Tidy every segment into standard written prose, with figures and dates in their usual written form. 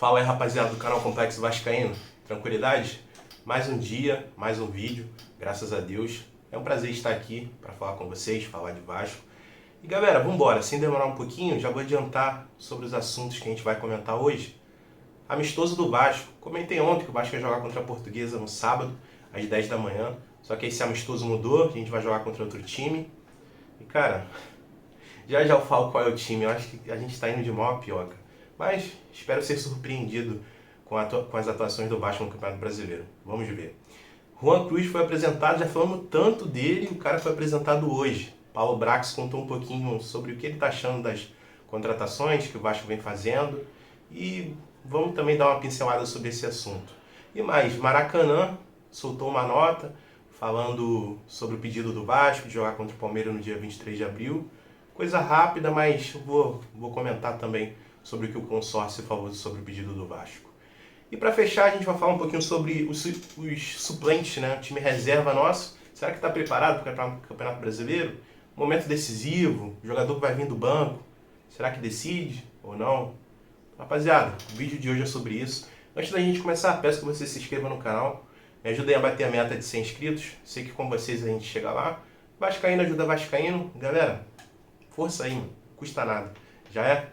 Fala aí, rapaziada do canal Complexo Vascaíno, tranquilidade? Mais um dia, mais um vídeo, graças a Deus. É um prazer estar aqui para falar com vocês, falar de Vasco. E galera, vambora, sem demorar um pouquinho, já vou adiantar sobre os assuntos que a gente vai comentar hoje. Amistoso do Vasco. Comentei ontem que o Vasco ia jogar contra a Portuguesa no sábado, às 10 da manhã. Só que esse amistoso mudou, a gente vai jogar contra outro time. E cara, já eu falo qual é o time, eu acho que a gente está indo de mal a pior, cara. Mas espero ser surpreendido com as atuações do Vasco no Campeonato Brasileiro. Vamos ver. Juan Cruz foi apresentado, já falamos tanto dele, o cara foi apresentado hoje. Paulo Brax contou um pouquinho sobre o que ele está achando das contratações que o Vasco vem fazendo. E vamos também dar uma pincelada sobre esse assunto. E mais, Maracanã soltou uma nota falando sobre o pedido do Vasco de jogar contra o Palmeiras no dia 23 de abril. Coisa rápida, mas vou comentar também sobre o que o consórcio falou sobre o pedido do Vasco. E para fechar, a gente vai falar um pouquinho sobre os suplentes, né? O time reserva nosso. Será que está preparado para o Campeonato Brasileiro? Momento decisivo, jogador que vai vir do banco. Será que decide ou não? Rapaziada, o vídeo de hoje é sobre isso. Antes da gente começar, peço que você se inscreva no canal. Me ajudem a bater a meta de 100 inscritos. Sei que com vocês a gente chega lá. Vascaíno ajuda Vascaíno. Galera, força aí, não custa nada. Já é?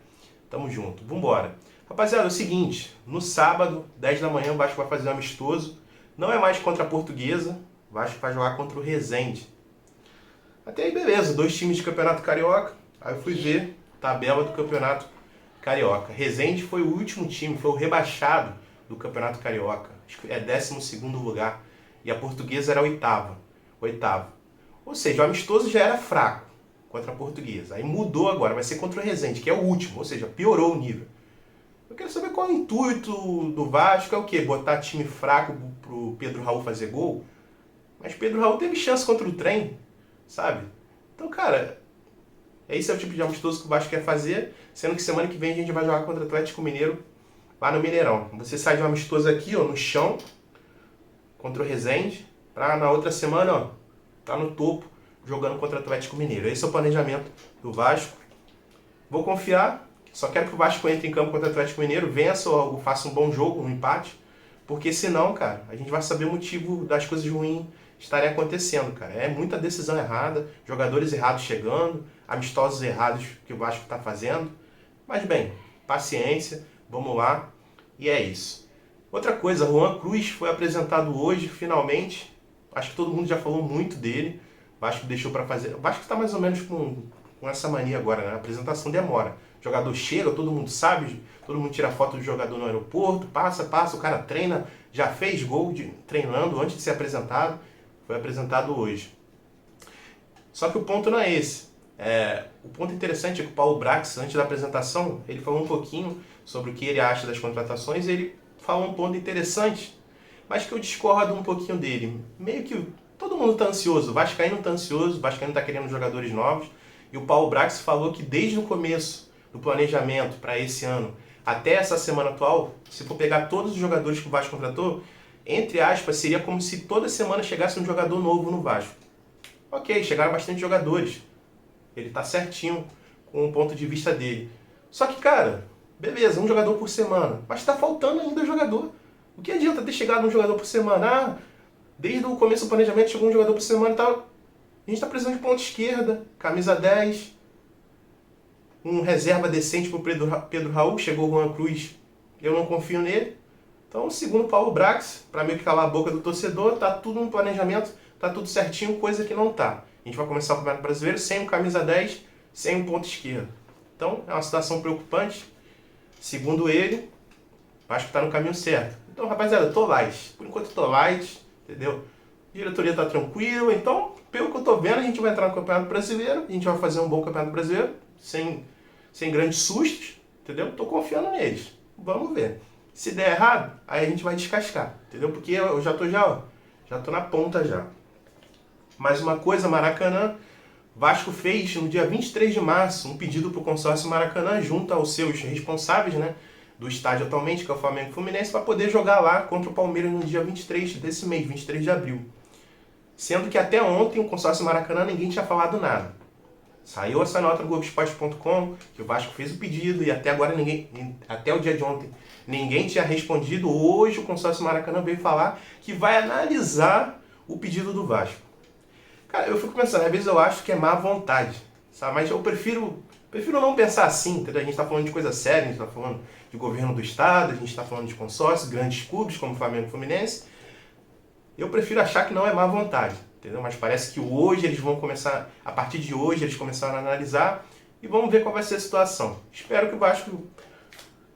Tamo junto. Vambora. Rapaziada, é o seguinte. No sábado, 10 da manhã, o Vasco vai fazer um amistoso. Não é mais contra a Portuguesa. O Vasco vai jogar contra o Resende. Até aí, beleza. 2 times de Campeonato Carioca. Aí eu fui ver a tabela do Campeonato Carioca. Resende foi o último time, foi o rebaixado do Campeonato Carioca. Acho que é 12º lugar. E a Portuguesa era a oitavo. Ou seja, o amistoso já era fraco contra a Portuguesa. Aí mudou agora, vai ser contra o Resende, que é o último, ou seja, piorou o nível. Eu quero saber qual é o intuito do Vasco, é o quê? Botar time fraco pro Pedro Raul fazer gol? Mas Pedro Raul teve chance contra o Trem, sabe? Então, cara, esse é o tipo de amistoso que o Vasco quer fazer, sendo que semana que vem a gente vai jogar contra o Atlético Mineiro lá no Mineirão. Você sai de um amistoso aqui, ó, no chão, contra o Resende, pra na outra semana, ó, tá no topo, jogando contra o Atlético Mineiro. Esse é o planejamento do Vasco. Vou confiar, só quero que o Vasco entre em campo contra o Atlético Mineiro, vença ou faça um bom jogo, um empate, porque senão, cara, a gente vai saber o motivo das coisas ruins estarem acontecendo, cara. É muita decisão errada, jogadores errados chegando, amistosos errados que o Vasco está fazendo. Mas bem, paciência, vamos lá, e é isso. Outra coisa, Juan Cruz foi apresentado hoje, finalmente. Acho que todo mundo já falou muito dele. O Vasco deixou para fazer. O Vasco está mais ou menos com essa mania agora, né? A apresentação demora. O jogador chega, todo mundo sabe, todo mundo tira foto do jogador no aeroporto, passa, o cara treina, já fez gol treinando antes de ser apresentado. Foi apresentado hoje. Só que o ponto não é esse. O ponto interessante é que o Paulo Brax, antes da apresentação, ele falou um pouquinho sobre o que ele acha das contratações. Ele falou um ponto interessante, mas que eu discordo um pouquinho dele. Meio que todo mundo está ansioso, o Vascaíno está ansioso, o Vascaíno está querendo jogadores novos. E o Paulo Brax falou que desde o começo do planejamento para esse ano até essa semana atual, se for pegar todos os jogadores que o Vasco contratou, entre aspas, seria como se toda semana chegasse um jogador novo no Vasco. Ok, chegaram bastante jogadores. Ele está certinho com o ponto de vista dele. Só que, cara, beleza, um jogador por semana, mas está faltando ainda jogador. O que adianta ter chegado um jogador por semana? Desde o começo do planejamento chegou um jogador por semana e tal. A gente está precisando de ponta esquerda, camisa 10, um reserva decente para o Pedro Raul. Chegou o Juan Cruz, eu não confio nele. Então, segundo o Paulo Brax, para meio que calar a boca do torcedor, tá tudo no planejamento, tá tudo certinho, coisa que não tá. A gente vai começar o Campeonato Brasileiro sem um camisa 10, sem um ponta esquerda. Então, é uma situação preocupante. Segundo ele, acho que está no caminho certo. Então, rapaziada, tô light. Por enquanto tô light. Entendeu? A diretoria tá tranquila, então, pelo que eu tô vendo, a gente vai entrar no Campeonato Brasileiro, a gente vai fazer um bom Campeonato Brasileiro, sem grandes sustos, entendeu? Tô confiando neles. Vamos ver. Se der errado, aí a gente vai descascar, entendeu? Porque eu já tô na ponta já. Mais uma coisa, Maracanã, Vasco fez no dia 23 de março um pedido pro consórcio Maracanã junto aos seus responsáveis, né? Do estádio atualmente, que é o Flamengo e Fluminense, para poder jogar lá contra o Palmeiras no dia 23 desse mês, 23 de abril. Sendo que até ontem o consórcio Maracanã ninguém tinha falado nada. Saiu essa nota do Globoesporte.com que o Vasco fez o pedido e até agora até o dia de ontem, ninguém tinha respondido. Hoje o consórcio Maracanã veio falar que vai analisar o pedido do Vasco. Cara, eu fico pensando, às vezes eu acho que é má vontade, sabe? Mas eu prefiro não pensar assim, entendeu? A gente está falando de coisa séria, a gente está falando de governo do estado, a gente está falando de consórcio, grandes clubes como Flamengo e Fluminense. Eu prefiro achar que não é má vontade, entendeu? Mas parece que hoje eles vão começar, a partir de hoje eles começaram a analisar e vamos ver qual vai ser a situação. Espero que o Vasco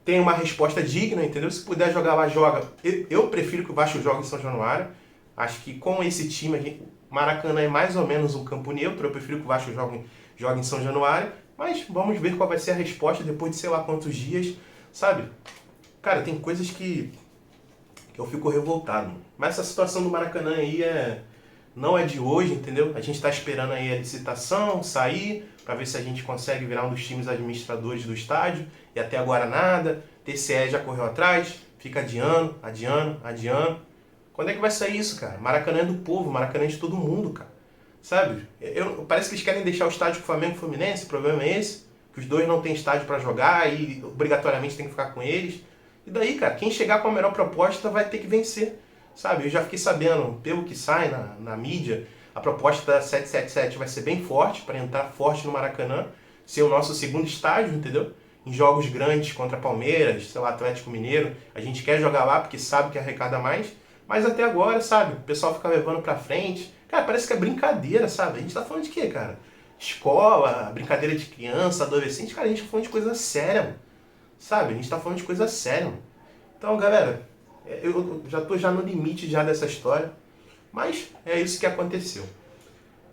tenha uma resposta digna, entendeu? Se puder jogar lá, joga. Eu prefiro que o Vasco jogue em São Januário. Acho que com esse time, Maracanã é mais ou menos um campo neutro. Eu prefiro que o Vasco jogue em São Januário. Mas vamos ver qual vai ser a resposta depois de sei lá quantos dias, sabe? Cara, tem coisas que eu fico revoltado. Mas essa situação do Maracanã aí não é de hoje, entendeu? A gente está esperando aí a licitação sair para ver se a gente consegue virar um dos times administradores do estádio. E até agora nada. TCE já correu atrás, fica adiando. Quando é que vai sair isso, cara? Maracanã é do povo, Maracanã é de todo mundo, cara. Sabe? Parece que eles querem deixar o estádio com o Flamengo e o Fluminense, o problema é esse. Que os dois não têm estádio para jogar e obrigatoriamente tem que ficar com eles. E daí, cara, quem chegar com a melhor proposta vai ter que vencer. Sabe? Eu já fiquei sabendo, pelo que sai na mídia, a proposta da 777 vai ser bem forte, para entrar forte no Maracanã, ser o nosso segundo estádio, entendeu? Em jogos grandes contra Palmeiras, sei lá, Atlético Mineiro, a gente quer jogar lá porque sabe que arrecada mais, mas até agora, sabe, o pessoal fica levando pra frente. Cara, parece que é brincadeira, sabe? A gente tá falando de quê, cara? Escola, brincadeira de criança, adolescente, cara, a gente tá falando de coisa séria, mano. Sabe? A gente tá falando de coisa séria, mano. Então, galera, eu já tô no limite já dessa história, mas é isso que aconteceu.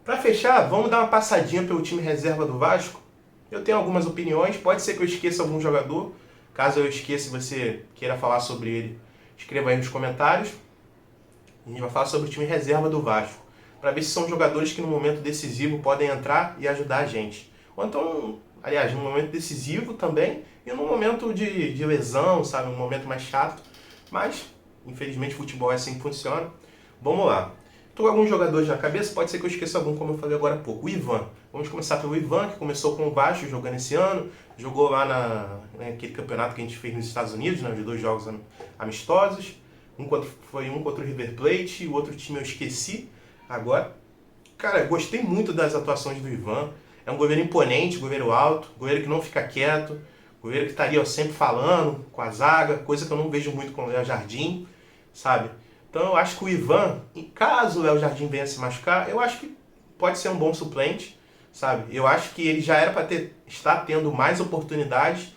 Pra fechar, vamos dar uma passadinha pelo time reserva do Vasco. Eu tenho algumas opiniões, pode ser que eu esqueça algum jogador. Caso eu esqueça e você queira falar sobre ele, escreva aí nos comentários. A gente vai falar sobre o time reserva do Vasco, para ver se são jogadores que no momento decisivo podem entrar e ajudar a gente. Ou então, aliás, no momento decisivo também e no momento de lesão, sabe, um momento mais chato. Mas, infelizmente, futebol é assim que funciona. Vamos lá. Estou com alguns jogadores na cabeça, pode ser que eu esqueça algum, como eu falei agora há pouco. O Ivan. Vamos começar pelo Ivan, que começou com o Vasco jogando esse ano. Jogou lá naquele campeonato que a gente fez nos Estados Unidos, né, de 2 jogos amistosos. Um contra o River Plate e o outro time eu esqueci agora. Cara, gostei muito das atuações do Ivan. É um goleiro imponente, goleiro alto, goleiro que não fica quieto, goleiro que estaria sempre falando com a zaga, coisa que eu não vejo muito com o Léo Jardim, sabe? Então eu acho que o Ivan, caso o Léo Jardim venha se machucar, eu acho que pode ser um bom suplente, sabe? Eu acho que ele já era para estar tendo mais oportunidades.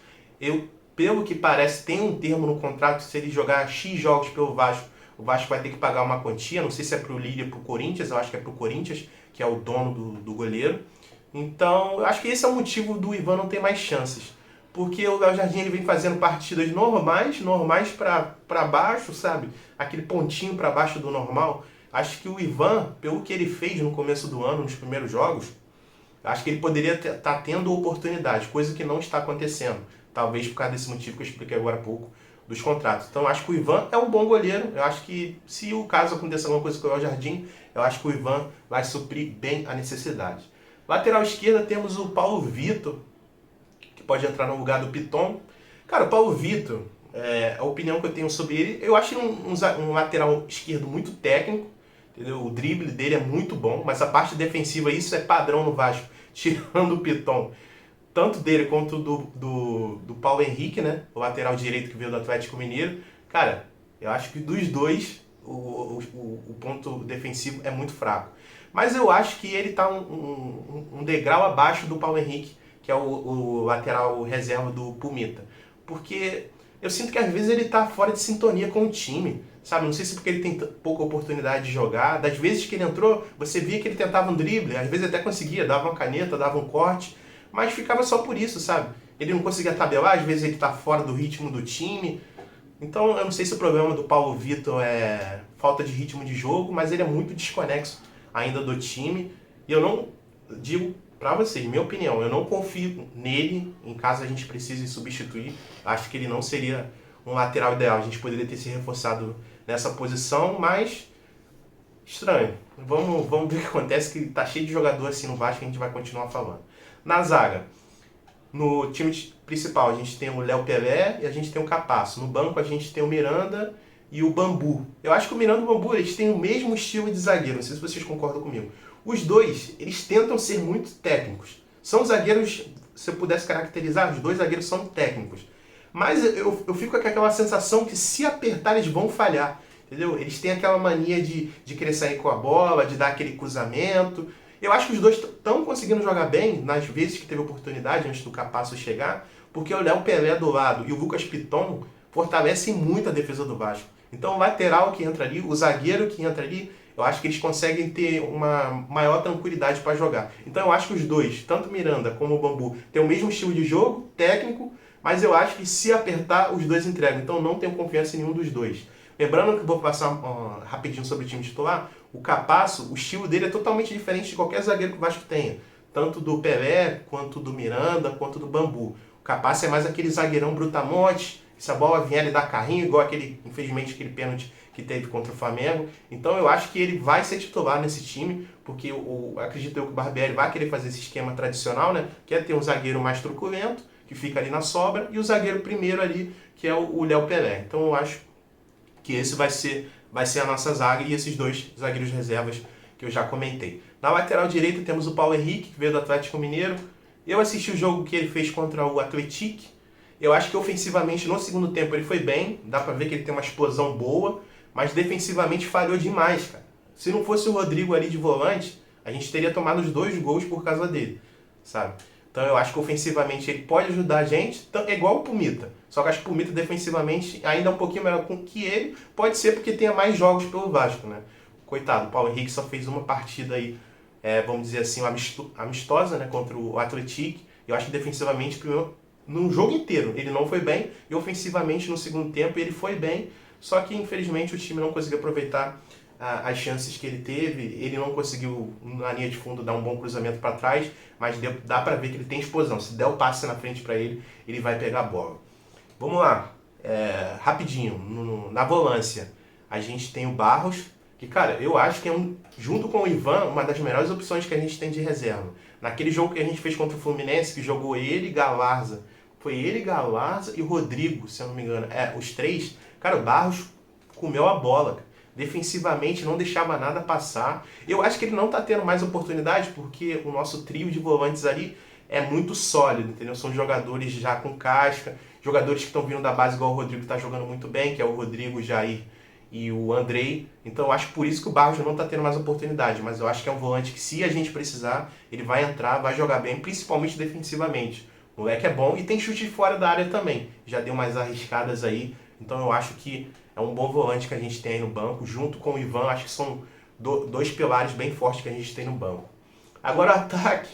Pelo que parece, tem um termo no contrato, se ele jogar X jogos pelo Vasco, o Vasco vai ter que pagar uma quantia, não sei se é pro Lille ou pro Corinthians, eu acho que é pro Corinthians, que é o dono do goleiro. Então, eu acho que esse é o motivo do Ivan não ter mais chances. Porque o Léo Jardim ele vem fazendo partidas normais para baixo, sabe? Aquele pontinho para baixo do normal. Acho que o Ivan, pelo que ele fez no começo do ano, nos primeiros jogos, acho que ele poderia estar tendo oportunidade, coisa que não está acontecendo. Talvez por causa desse motivo que eu expliquei agora há pouco, dos contratos. Então, acho que o Ivan é um bom goleiro. Eu acho que, se o caso acontecer alguma coisa com o Léo Jardim, eu acho que o Ivan vai suprir bem a necessidade. Lateral esquerda temos o Paulo Vitor, que pode entrar no lugar do Piton. Cara, o Paulo Vitor, a opinião que eu tenho sobre ele, eu acho ele um lateral esquerdo muito técnico, entendeu? O drible dele é muito bom, mas a parte defensiva, isso é padrão no Vasco, tirando o Piton. Tanto dele quanto do Paulo Henrique, né? O lateral direito que veio do Atlético Mineiro. Cara, eu acho que dos dois, o ponto defensivo é muito fraco. Mas eu acho que ele está um degrau abaixo do Paulo Henrique, que é o lateral reserva do Pumita. Porque eu sinto que às vezes ele está fora de sintonia com o time, sabe? Não sei se porque ele tem pouca oportunidade de jogar. Das vezes que ele entrou, você via que ele tentava um drible, às vezes até conseguia, dava uma caneta, dava um corte, mas ficava só por isso, sabe? Ele não conseguia tabelar, às vezes ele tá fora do ritmo do time. Então eu não sei se o problema do Paulo Vitor é falta de ritmo de jogo, mas ele é muito desconexo ainda do time. E eu não digo pra vocês, minha opinião, eu não confio nele em caso a gente precise substituir. Acho que ele não seria um lateral ideal. A gente poderia ter se reforçado nessa posição, mas estranho. Vamos ver o que acontece, que tá cheio de jogador assim no Vasco, que a gente vai continuar falando. Na zaga, no time principal a gente tem o Léo Pelé e a gente tem o Capasso. No banco a gente tem o Miranda e o Bambu. Eu acho que o Miranda e o Bambu eles têm o mesmo estilo de zagueiro, não sei se vocês concordam comigo. Os dois, eles tentam ser muito técnicos. São zagueiros, se eu pudesse caracterizar, os dois zagueiros são técnicos. Mas eu fico com aquela sensação que se apertar eles vão falhar, entendeu? Eles têm aquela mania de querer sair com a bola, de dar aquele cruzamento. Eu acho que os dois estão conseguindo jogar bem nas vezes que teve oportunidade antes do Capasso chegar, porque o Léo Pelé do lado e o Lucas Piton fortalecem muito a defesa do Vasco. Então o lateral que entra ali, o zagueiro que entra ali, eu acho que eles conseguem ter uma maior tranquilidade para jogar. Então eu acho que os dois, tanto Miranda como o Bambu, têm o mesmo estilo de jogo, técnico, mas eu acho que se apertar, os dois entregam. Então não tenho confiança em nenhum dos dois. Lembrando que vou passar rapidinho sobre o time titular, o Capasso, o estilo dele é totalmente diferente de qualquer zagueiro que o Vasco tenha. Tanto do Pelé, quanto do Miranda, quanto do Bambu. O Capasso é mais aquele zagueirão brutamonte, se a bola vier ele dá carrinho, igual aquele, infelizmente, aquele pênalti que teve contra o Flamengo. Então eu acho que ele vai ser titular nesse time, porque acredito eu que o Barbieri vai querer fazer esse esquema tradicional, né? Que é ter um zagueiro mais truculento, que fica ali na sobra, e o zagueiro primeiro ali, que é o Léo Pelé. Então eu acho que esse vai ser a nossa zaga e esses dois zagueiros reservas que eu já comentei. Na lateral direita temos o Paulo Henrique, que veio do Atlético Mineiro. Eu assisti o jogo que ele fez contra o Atlético. Eu acho que ofensivamente no segundo tempo ele foi bem, dá pra ver que ele tem uma explosão boa, mas defensivamente falhou demais, cara. Se não fosse o Rodrigo ali de volante, a gente teria tomado os 2 gols por causa dele, sabe? Então eu acho que ofensivamente ele pode ajudar a gente, é igual o Pumita. Só que acho que o Pumita defensivamente ainda é um pouquinho melhor que ele, pode ser porque tenha mais jogos pelo Vasco, né? Coitado, o Paulo Henrique só fez uma partida aí, vamos dizer assim, amistosa, né, contra o Atlético. Eu acho que defensivamente, no jogo inteiro, ele não foi bem, e ofensivamente no segundo tempo ele foi bem, só que infelizmente o time não conseguiu aproveitar as chances que ele teve, ele não conseguiu na linha de fundo dar um bom cruzamento para trás, mas dá para ver que ele tem explosão, se der o passe na frente para ele, ele vai pegar a bola. Vamos lá, rapidinho, na volância, a gente tem o Barros, que cara, eu acho que junto com o Ivan, uma das melhores opções que a gente tem de reserva. Naquele jogo que a gente fez contra o Fluminense, que jogou ele, Galarza, foi ele, Galarza e o Rodrigo, se eu não me engano. Os 3, cara, o Barros comeu a bola. Defensivamente não deixava nada passar. Eu acho que ele não tá tendo mais oportunidade porque o nosso trio de volantes ali é muito sólido, entendeu? São jogadores já com casca, jogadores que estão vindo da base igual o Rodrigo que tá jogando muito bem, que é o Rodrigo, o Jair e o Andrei. Então eu acho por isso que o Barros não tá tendo mais oportunidade, mas eu acho que é um volante que se a gente precisar, ele vai entrar, vai jogar bem, principalmente defensivamente. O moleque é bom e tem chute fora da área também. Já deu umas arriscadas aí, então eu acho que é um bom volante que a gente tem aí no banco, junto com o Ivan, acho que são 2 pilares bem fortes que a gente tem no banco. Agora o ataque.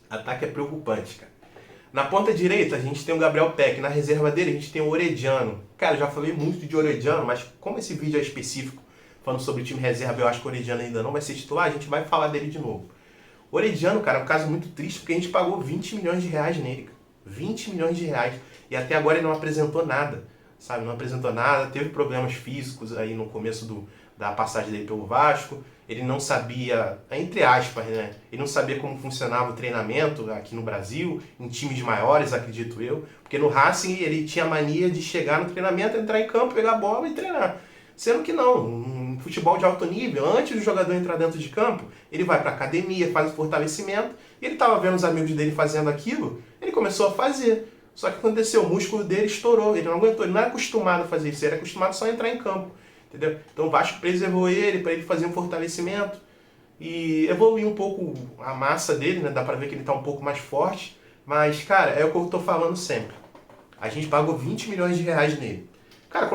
Ataque é preocupante, cara. Na ponta direita a gente tem o Gabriel Peck, na reserva dele a gente tem o Orediano. Cara, eu já falei muito de Orediano, mas como esse vídeo é específico, falando sobre o time reserva, eu acho que o Orediano ainda não vai ser titular, a gente vai falar dele de novo. O Orediano, cara, é um caso muito triste, porque a gente pagou 20 milhões de reais nele, cara. 20 milhões de reais. E até agora ele não apresentou nada, sabe? Não apresentou nada, teve problemas físicos aí no começo da passagem dele pelo Vasco. Ele não sabia, entre aspas, né? Ele não sabia como funcionava o treinamento aqui no Brasil, em times maiores, acredito eu. Porque no Racing ele tinha a mania de chegar no treinamento, entrar em campo, pegar a bola e treinar. Sendo que não, um futebol de alto nível, antes do jogador entrar dentro de campo, ele vai para academia, faz o fortalecimento, e ele estava vendo os amigos dele fazendo aquilo, ele começou a fazer. Só que aconteceu, o músculo dele estourou, ele não aguentou, ele não era acostumado a fazer isso, ele era acostumado só a entrar em campo. Entendeu? Então o Vasco preservou ele para ele fazer um fortalecimento e evoluir um pouco a massa dele, né? Dá para ver que ele está um pouco mais forte, mas cara, é o que eu estou falando sempre. A gente pagou 20 milhões de reais nele. Cara,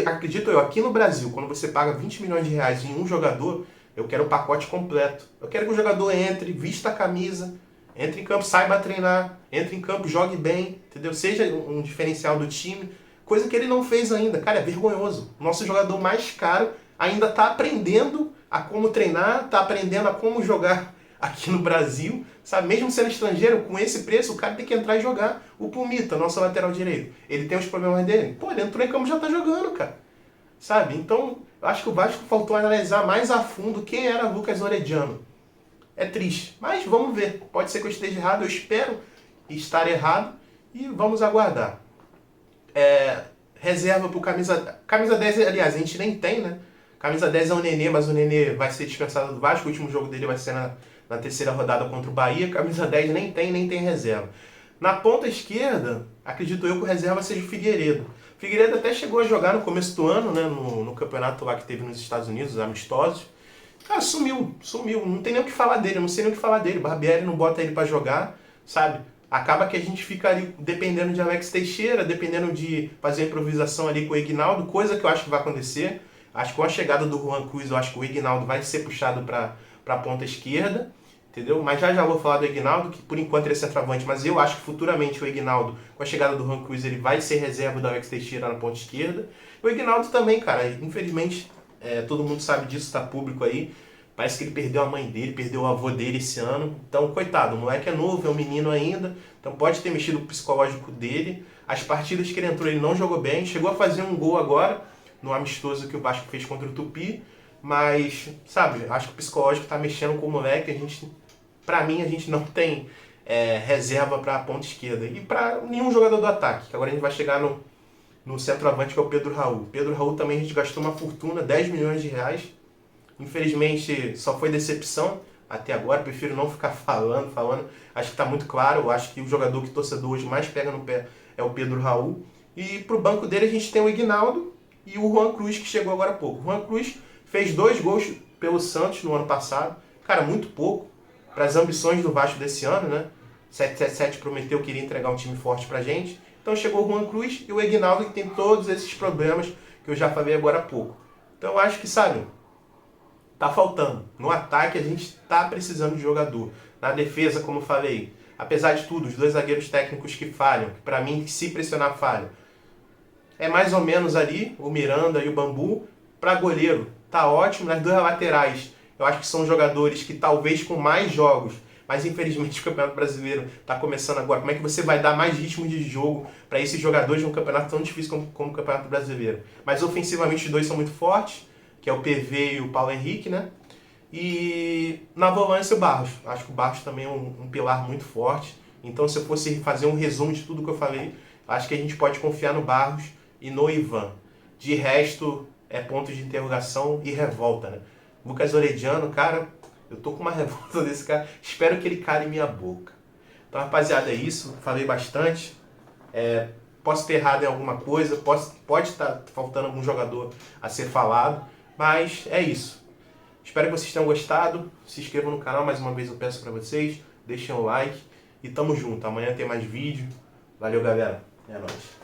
acredito eu, aqui no Brasil, quando você paga 20 milhões de reais em um jogador, eu quero o pacote completo. Eu quero que o jogador entre, vista a camisa, entre em campo, saiba treinar, entre em campo, jogue bem, entendeu? Seja um diferencial do time. Coisa que ele não fez ainda. Cara, é vergonhoso. O nosso jogador mais caro ainda está aprendendo a como treinar, está aprendendo a como jogar aqui no Brasil, sabe? Mesmo sendo estrangeiro, com esse preço, o cara tem que entrar e jogar. O Pumita, nosso lateral direito, ele tem os problemas dele. Pô, ele entrou em campo e já tá jogando, cara. Sabe? Então, eu acho que o Vasco faltou analisar mais a fundo quem era Lucas Orediano. é triste. Mas vamos ver. Pode ser que eu esteja errado, eu espero estar errado e vamos aguardar. Reserva pro camisa 10, aliás, a gente nem tem, né? Camisa 10 é o Nenê, mas o Nenê vai ser dispensado do Vasco. O último jogo dele vai ser na terceira rodada contra o Bahia. Camisa 10 nem tem reserva. Na ponta esquerda, acredito eu que o reserva seja o Figueiredo. O Figueiredo até chegou a jogar no começo do ano, né? No campeonato lá que teve nos Estados Unidos, amistosos. Cara, sumiu. Não tem nem o que falar dele, eu não sei nem o que falar dele. Barbieri não bota ele pra jogar, sabe? Acaba que a gente fica ali dependendo de Alex Teixeira, dependendo de fazer improvisação ali com o Ignaldo, coisa que eu acho que vai acontecer. Acho que com a chegada do Juan Cruz, eu acho que o Ignaldo vai ser puxado para a ponta esquerda, entendeu? Mas já vou falar do Ignaldo, que por enquanto ele é centroavante, mas eu acho que futuramente o Ignaldo, com a chegada do Juan Cruz, ele vai ser reserva do Alex Teixeira na ponta esquerda. O Ignaldo também, cara, infelizmente, todo mundo sabe disso, tá público aí. Parece que ele perdeu a mãe dele, perdeu o avô dele esse ano. Então, coitado, o moleque é novo, é um menino ainda. Então pode ter mexido o psicológico dele. As partidas que ele entrou, ele não jogou bem. Chegou a fazer um gol agora, no amistoso que o Vasco fez contra o Tupi. Mas, sabe, acho que o psicológico tá mexendo com o moleque. Pra mim, a gente não tem reserva pra ponta esquerda. E pra nenhum jogador do ataque. Que agora a gente vai chegar no centroavante, que é o Pedro Raul. Pedro Raul também a gente gastou uma fortuna, 10 milhões de reais. Infelizmente, só foi decepção até agora. Prefiro não ficar falando. Acho que está muito claro. Eu acho que o jogador que o torcedor hoje mais pega no pé é o Pedro Raul. E pro banco dele a gente tem o Ignaldo e o Juan Cruz, que chegou agora há pouco. O Juan Cruz fez 2 gols pelo Santos no ano passado. Cara, muito pouco para as ambições do Vasco desse ano, né? 777 prometeu que iria entregar um time forte pra gente. Então chegou o Juan Cruz e o Ignaldo, que tem todos esses problemas que eu já falei agora há pouco. Então eu acho que, sabe, tá faltando. No ataque a gente tá precisando de jogador. Na defesa, como eu falei, apesar de tudo, os 2 zagueiros técnicos que falham, que pra mim, se pressionar, falham. É mais ou menos ali, o Miranda e o Bambu. Pra goleiro, tá ótimo. Nas 2 laterais, eu acho que são jogadores que talvez com mais jogos, mas infelizmente o Campeonato Brasileiro tá começando agora. Como é que você vai dar mais ritmo de jogo para esses jogadores num campeonato tão difícil como o Campeonato Brasileiro? Mas ofensivamente os 2 são muito fortes, que é o PV e o Paulo Henrique, né? E na volância o Barros. Acho que o Barros também é um pilar muito forte. Então, se eu fosse fazer um resumo de tudo que eu falei, acho que a gente pode confiar no Barros e no Ivan. De resto, é ponto de interrogação e revolta, né? Lucas Orediano, cara, eu tô com uma revolta desse cara. Espero que ele cale minha boca. Então, rapaziada, é isso. Falei bastante. Posso ter errado em alguma coisa, pode estar faltando algum jogador a ser falado, mas é isso. Espero que vocês tenham gostado. Se inscrevam no canal, mais uma vez eu peço para vocês. Deixem o like e tamo junto. Amanhã tem mais vídeo. Valeu, galera. É nóis.